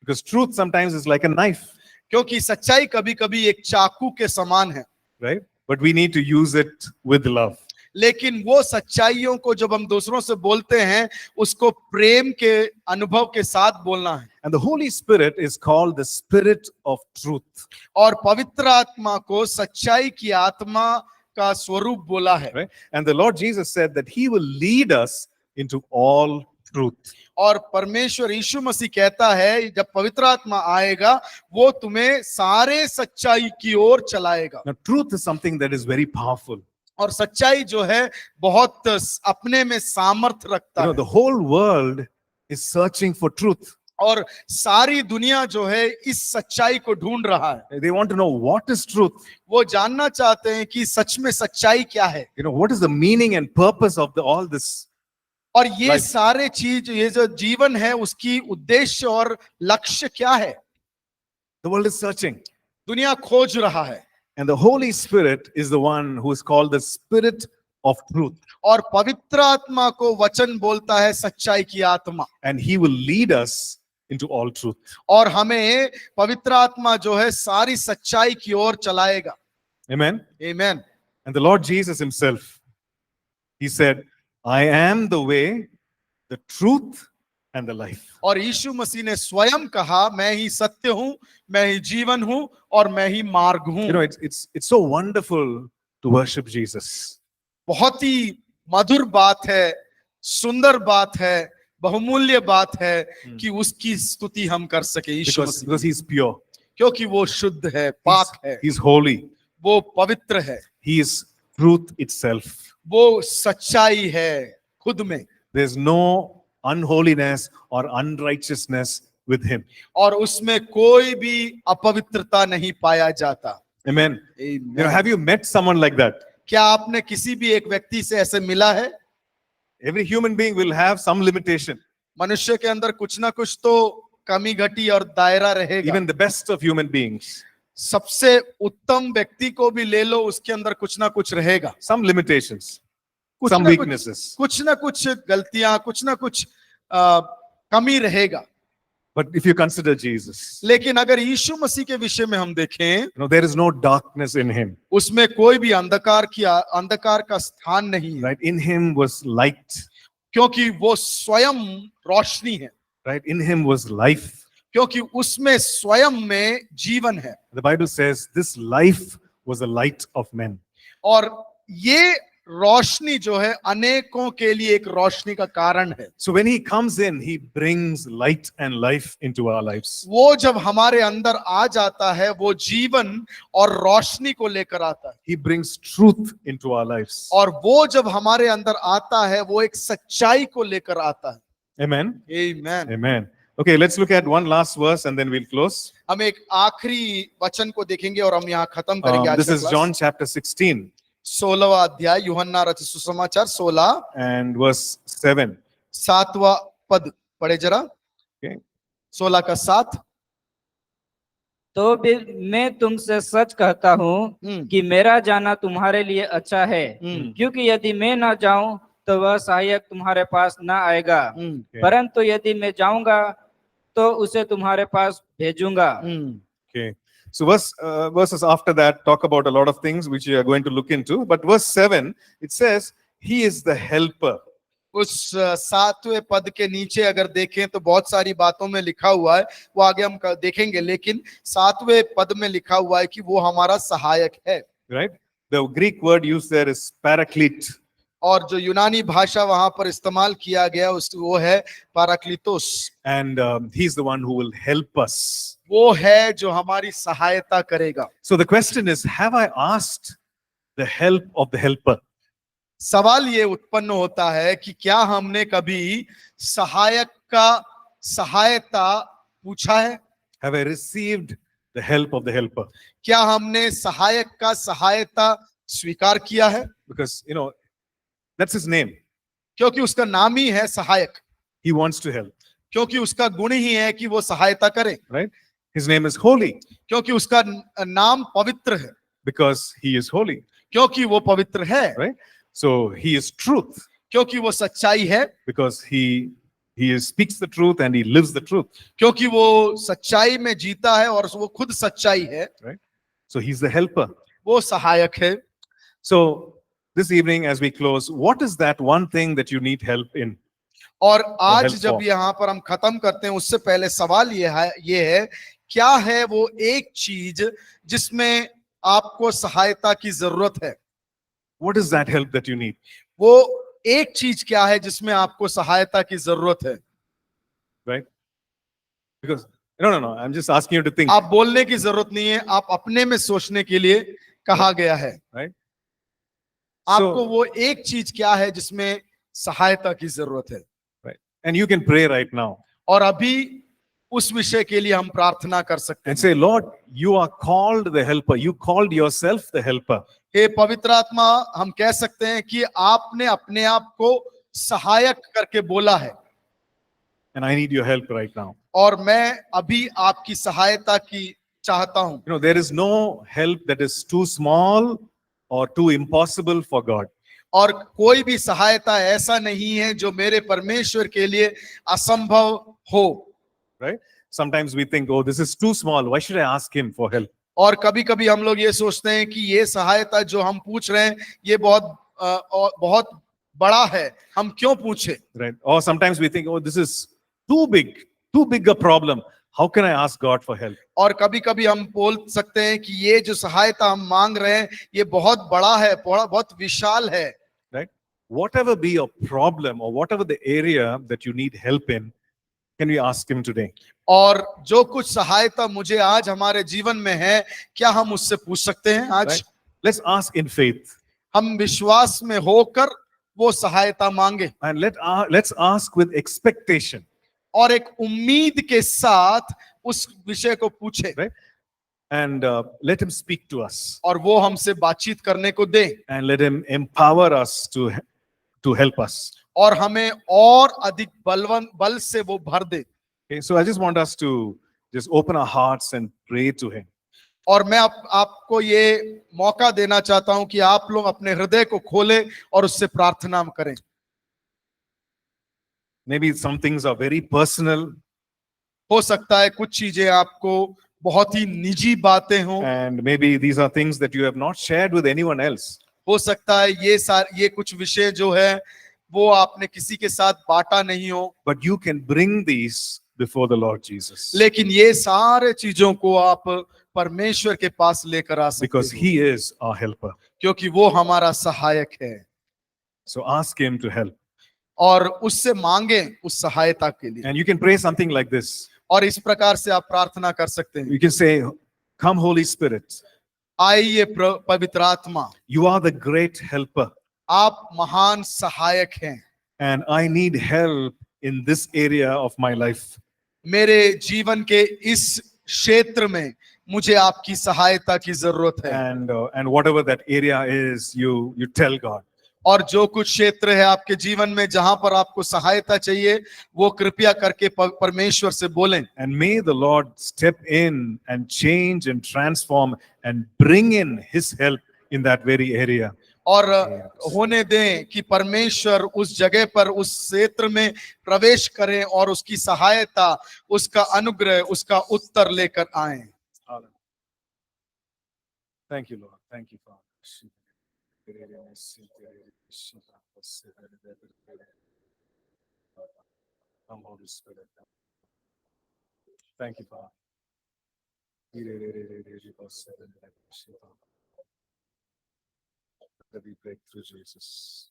Because truth sometimes is like a knife, क्योंकि सच्चाई कभी कभी एक चाकू के समान है, right? But we need to use it with love. लेकिन वो सच्चाइयों को जब हम दूसरों से बोलते हैं उसको प्रेम के अनुभव के साथ बोलना है। And the Holy Spirit is called the Spirit of Truth. और पवित्र आत्मा को सच्चाई की आत्मा का स्वरूप बोला है। Right? And the Lord Jesus said that He will lead us into all truth. और परमेश्वर यीशु मसीह कहता है जब पवित्र आत्मा आएगा वो तुम्हें सारे सच्चाई की ओर चलाएगा। Now, truth is something that is very powerful. और सच्चाई जो है बहुत अपने में सामर्थ्य रखता है। The whole world is searching for truth. और सारी दुनिया जो है इस सच्चाई को ढूंढ रहा है। They want to know what is truth. वो जानना चाहते हैं कि सच में सच्चाई क्या है, What is the meaning and purpose of all this? और ये Life. सारे चीज, ये जो जीवन है उसकी उद्देश्य और लक्ष्य क्या है। The world is searching. दुनिया खोज रहा है, And the Holy Spirit is the one who is called the Spirit of Truth. और पवित्र आत्मा को वचन बोलता है सच्चाई की आत्मा, And He will lead us into all truth. और हमें पवित्र आत्मा जो है सारी सच्चाई की ओर चलाएगा। Amen. आमीन। And the Lord Jesus Himself, He said, I am the way, the truth, and the life. और यीशु मसीह ने स्वयं कहा मैं ही सत्य हूं, मैं ही जीवन हूं और मैं ही मार्ग हूं। It's so wonderful to worship Jesus. बहुत ही मधुर बात है, सुंदर बात है, बहुमूल्य बात है कि उसकी स्तुति हम कर सके यीशु Because मसीह, He's pure. क्योंकि वो शुद्ध है, पाक है, He's holy. वो पवित्र है, He is truth itself. वो सच्चाई है खुद में, There's no unholiness or unrighteousness with Him. और उसमें कोई भी अपवित्रता नहीं पाया जाता। Amen. Have you met someone like that? क्या आपने किसी भी एक व्यक्ति से ऐसे मिला है? Every human being will have some limitation. मनुष्य के अंदर कुछ ना कुछ तो कमी घटी और दायरा रहेगा। Even the best of human beings, सबसे उत्तम व्यक्ति को भी ले लो, उसके अंदर कुछ ना कुछ रहेगा, some limitations, कुछ some ना कुछ, weaknesses. कुछ ना कुछ गलतियां, कुछ ना कुछ कमी रहेगा। But if you consider Jesus, लेकिन अगर यीशु मसीह के विषय में हम देखें, there is no darkness in Him. उसमें कोई भी अंधकार का स्थान नहीं है, Right? In Him was light. क्योंकि वो स्वयं रोशनी है, Right? In Him was life. क्योंकि उसमें स्वयं में जीवन है। The Bible says this life was the light of men. और ये रोशनी जो है अनेकों के लिए एक रोशनी का कारण है। So when He comes in, He brings light and life into our lives. वो जब हमारे अंदर आ जाता है वो जीवन और रोशनी को लेकर आता है, He brings truth into our lives. और वो जब हमारे अंदर आता है वो एक सच्चाई को लेकर आता है। Amen. आमीन। Amen. Okay, let's look at one last verse and then we'll close. हम एक आखिरी वचन को देखेंगे और हम यहाँ खत्म करेंगे आज This का is क्लास। John chapter 16 16वां अध्याय यूहन्ना रचित सुसमाचार 16 and verse 7. 7वां पद पढ़े जरा। Okay. 16 का 7। तो भी मैं तुमसे सच कहता हूँ कि मेरा जाना तुम्हारे लिए अच्छा है, क्योंकि यदि मैं ना जाऊं तो वह सहायक तुम्हारे पास ना आएगा, परंतु यदि मैं जाऊंगा तो उसे तुम्हारे पास भेजूंगा। Okay. So verses after that talk about a lot of things which we are going to look into. But verse 7, it says, He is the helper. उस 7वें पद के नीचे अगर देखें तो बहुत सारी बातों में लिखा हुआ है, वो आगे हम देखेंगे, लेकिन 7वें पद में लिखा हुआ है कि वो हमारा सहायक है। right? The Greek word used there is paraclete. और जो यूनानी भाषा वहां पर इस्तेमाल किया गया उस वो है पाराक्लितोस। And he's the one who will help us. वो है जो हमारी सहायता करेगा। So the question is, have I asked the help of the helper? सवाल ये उत्पन्न होता है कि क्या हमने कभी सहायक का सहायता पूछा है? Have I received the help of the helper? क्या हमने सहायक का सहायता स्वीकार किया है? Because, that's his name. क्योंकि उसका नाम ही है सहायक, He wants to help, क्योंकि उसका गुण ही है कि वो सहायता करे, right? His name is holy क्योंकि उसका नाम पवित्र है, because he is holy, क्योंकि वो पवित्र है, right? So he is truth क्योंकि वो सच्चाई है, because he speaks the truth and he lives the truth. क्योंकि वो सच्चाई में जीता है और वो खुद सच्चाई है, So he's the helper. वो सहायक है। So this evening as we close, what is that one thing that you need help in? और आज help जब for. यहाँ पर हम खत्म करते हैं उससे पहले सवाल ये है क्या है वो एक चीज जिसमें आपको सहायता की जरूरत है? What is that help that you need? वो एक चीज क्या है जिसमें आपको सहायता की जरूरत है? Right? Because no, I'm just asking you to think. आप बोलने की जरूरत नहीं है, आप अपने में सोचने के लिए कहा गया है। Right? आपको So, वो एक चीज क्या है जिसमें सहायता की जरूरत है? right. And you can pray right now और अभी उस विषय के लिए हम प्रार्थना कर सकते and हैं। say, Lord, you are called the helper. You called yourself the helper. हे पवित्र आत्मा, हम कह सकते हैं कि आपने अपने आप को सहायक करके बोला है And I need your help right now. और मैं अभी आपकी सहायता की चाहता हूं। There is no help that is too small or too impossible for God. और कोई भी सहायता ऐसा नहीं है जो मेरे परमेश्वर के लिए असंभव हो। Right? Sometimes we think, oh, this is too small. Why should I ask him for help? और कभी कभी हम लोग ये सोचते हैं कि ये सहायता जो हम पूछ रहे हैं ये बहुत बड़ा है, हम क्यों पूछे? Right? Or sometimes we think, oh, this is too big a problem. How can I ask God for help? और कभी कभी हम बोल सकते हैं कि ये जो सहायता हम मांग रहे हैं ये बहुत बड़ा है, बहुत विशाल है। Right? Whatever be your problem or whatever the area that you need help in, can we ask him today? और जो कुछ सहायता मुझे आज हमारे जीवन में है, क्या हम उससे पूछ सकते हैं आज? Right? Let's ask in faith. हम विश्वास में होकर वो सहायता मांगे And let's ask with expectation. और एक उम्मीद के साथ उस विषय को पूछे। Right? And let him speak to us. और वो हमसे बातचीत करने को दे And let him empower us to help us. और हमें और अधिक बल से वो भर दे। Okay, so I just want us to just open our hearts and pray to him. और मैं आपको ये मौका देना चाहता हूं कि आप लोग अपने हृदय को खोलें और उससे प्रार्थना करें। Maybe some things are very personal. हो सकता है कुछ चीजें आपको बहुत ही निजी बातें हों, And maybe these are things that you have not shared with anyone else. हो सकता है ये कुछ विषय जो है वो आपने किसी के साथ बांटा नहीं हो, But you can bring these before the Lord Jesus. लेकिन ये सारे चीजों को आप परमेश्वर के पास लेकर आ सकते Because हो, he is our helper. क्योंकि वो हमारा सहायक है। So ask him to help. और उससे मांगे उस सहायता के लिए। And you can pray something like this. और इस प्रकार से आप प्रार्थना कर सकते हैं, You can say, come Holy Spirit. आइए पवित्र आत्मा, You are the great helper. आप महान सहायक हैं, And I need help in this area of my life. मेरे जीवन के इस क्षेत्र में मुझे आपकी सहायता की जरूरत है। And whatever that area is, you tell God. और जो कुछ क्षेत्र है आपके जीवन में जहां पर आपको सहायता चाहिए वो कृपया करके परमेश्वर से बोलें। And may the Lord step in and change and transform and bring in his help in that very area. और होने दें कि परमेश्वर उस जगह पर उस क्षेत्र में प्रवेश करें और उसकी सहायता, उसका अनुग्रह, उसका उत्तर लेकर आए। Thank you, Lord. Thank you, Father. Come, Holy Spirit. Thank you, Father. Let me break through Jesus.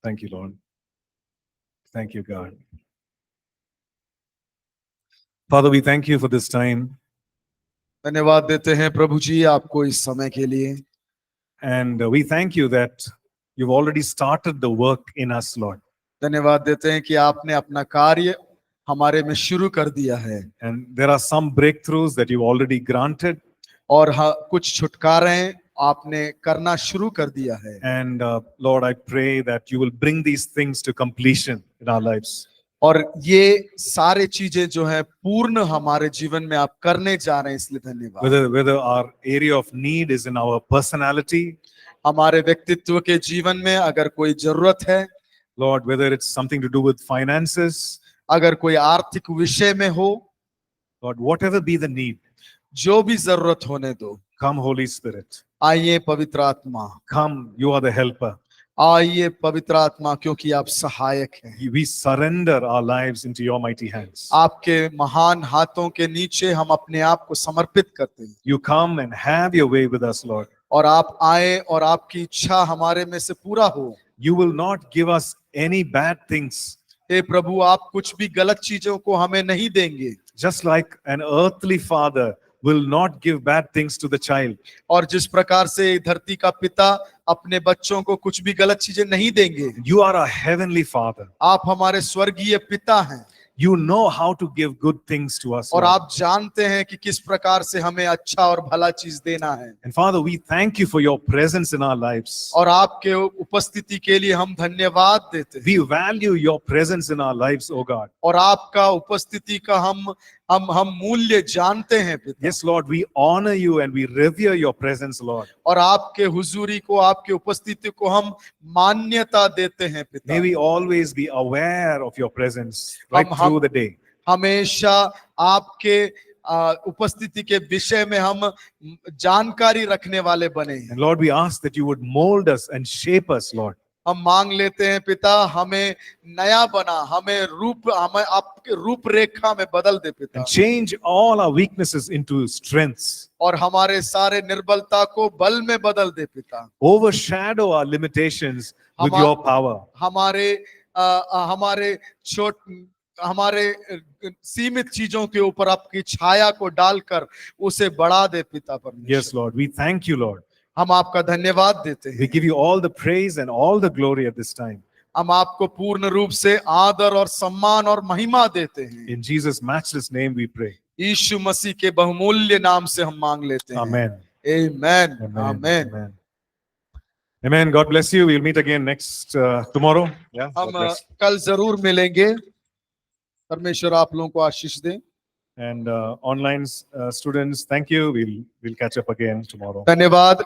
Thank you, Lord. Thank you, God. Father, we thank you for this time, धन्यवाद देते हैं प्रभु जी आपको इस समय के लिए, and we thank you that you've already started the work in us, Lord. धन्यवाद देते हैं कि आपने अपना कार्य हमारे में शुरू कर दिया है, And there are some breakthroughs that you've already granted, और कुछ छुटकारे आपने करना शुरू कर दिया है। and Lord, I pray that you will bring these things to completion in our lives. और ये सारे चीजें जो है पूर्ण हमारे जीवन में आप करने जा रहे हैं, इसलिए धन्यवाद। Whether our area of need is in our personality, हमारे व्यक्तित्व के जीवन में अगर कोई जरूरत है, Lord, whether it's something to do with finances, अगर कोई आर्थिक विषय में हो, Lord, whatever be the need, जो भी जरूरत होने दो, come, Holy Spirit. आइए पवित्र आत्मा, Come, you are the helper. आइए पवित्र आत्मा, क्योंकि आप सहायक हैं। We surrender our lives into your mighty hands. आपके महान हाथों के नीचे हम अपने आप को समर्पित करते हैं, You come and have your way with us, Lord. और आप आए और आपकी इच्छा हमारे में से पूरा हो। You will not give us any bad things. हे प्रभु, आप कुछ भी गलत चीजों को हमें नहीं देंगे, Just like an earthly father will not give bad things to the child. और जिस प्रकार से धरती का पिता अपने बच्चों को कुछ भी गलत चीजें नहीं देंगे, You are a heavenly father. आप हमारे स्वर्गीय पिता हैं, You know how to give good things to us. और Lord. आप जानते हैं कि किस प्रकार से हमें अच्छा और भला चीज देना है। And Father, we thank you for your presence in our lives. और आपके उपस्थिति के लिए हम धन्यवाद देते हैं, We value your presence in our lives, oh God. और आपका उपस्थिति का हम मूल्य जानते हैं पिता। Yes, Lord, we honor you and we revere your presence, Lord. और आपके हुजूरी को, आपके उपस्थिति को हम मान्यता देते हैं पिता। May we always be aware of your presence right हम- through the day. हमेशा आपके उपस्थिति के विषय में हम जानकारी रखने वाले बने हैं। And Lord, we ask that you would mold us and shape us, Lord. हम मांग लेते हैं पिता, हमें नया बना, हमें आपके रूपरेखा में बदल दे पिता, And change all our weaknesses into strengths. और हमारे सारे निर्बलता को बल में बदल दे पिता। Overshadow our limitations with Hama- your power. हमारे सीमित चीजों के ऊपर आपकी छाया को डालकर उसे बढ़ा दे पिता परमेश्वर। Yes, Lord, we thank you, Lord. हम आपका धन्यवाद देते We हैं, give you all the praise and all the glory at this time. हम आपको पूर्ण रूप से आदर और सम्मान और महिमा देते हैं। In Jesus' matchless name we pray. यीशु मसीह के बहुमूल्य नाम से हम मांग लेते हैं। Amen. Amen, Amen. Amen. Amen. Amen. God bless you. We'll meet again next tomorrow. Yeah. हम God bless. कल जरूर मिलेंगे। परमेश्वर आप लोगों को आशीष दे। And online students, thank you. We'll catch up again tomorrow. धन्यवाद।